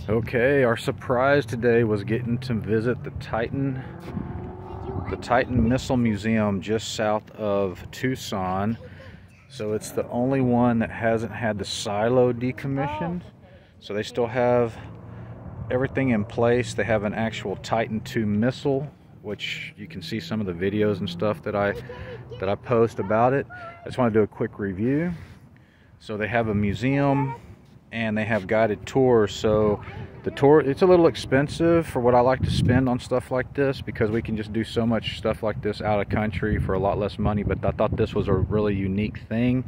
Okay, our surprise today was getting to visit the Titan Missile Museum just south of Tucson. So it's the only one that hasn't had the silo decommissioned. So they still have everything in place. They have an actual Titan II missile, which you can see some of the videos and stuff that I post about it. I just want to do a quick review. So they have a museum and they have guided tours. So the tour, it's a little expensive for what I like to spend on stuff like this, because we can just do so much stuff like this out of country for a lot less money, but I thought this was a really unique thing.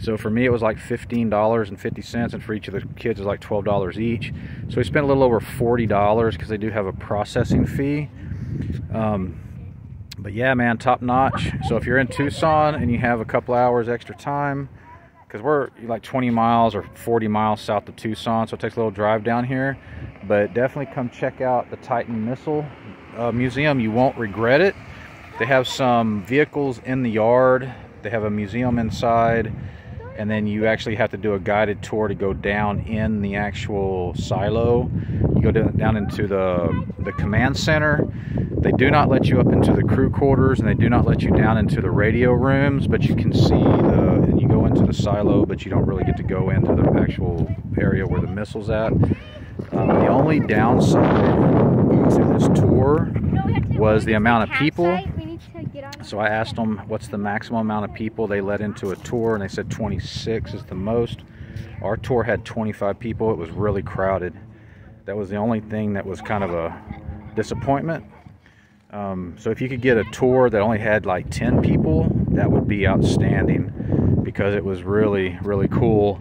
So for me it was like $15.50, and for each of the kids it was like $12 each. So we spent a little over $40 because they do have a processing fee. But yeah, man, top notch. So if you're in Tucson and you have a couple hours extra time, because we're like 20 miles or 40 miles south of Tucson, so it takes a little drive down here, but definitely come check out the Titan Missile Museum. You won't regret it. They have some vehicles in the yard, they have a museum inside, and then you actually have to do a guided tour to go down in the actual silo. You go down into the command center. They do not let you up into the crew quarters, and they do not let you down into the radio rooms, but you can see and you go into the silo, but you don't really get to go into the actual area where the missile's at. The only downside to this tour was the amount of people. So I asked them what's the maximum amount of people they let into a tour, and they said 26 is the most. Our tour had 25 people. It was really crowded. That was the only thing that was kind of a disappointment. So if you could get a tour that only had like 10 people, that would be outstanding, because it was really, really cool.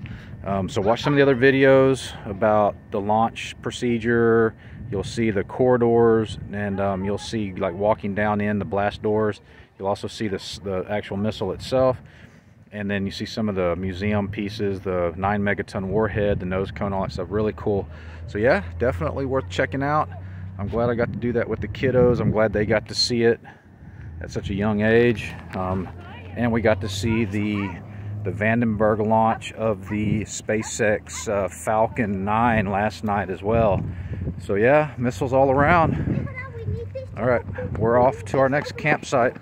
So watch some of the other videos about the launch procedure. You'll see the corridors, and you'll see like walking down in the blast doors. You'll also see the actual missile itself, and then you see some of the museum pieces, the 9 megaton warhead, the nose cone, all that stuff. Really cool. So yeah, definitely worth checking out. I'm glad I got to do that with the kiddos. I'm glad they got to see it at such a young age, and we got to see the Vandenberg launch of the SpaceX Falcon 9 last night as well. So yeah, missiles all around. All right, we're off to our next campsite.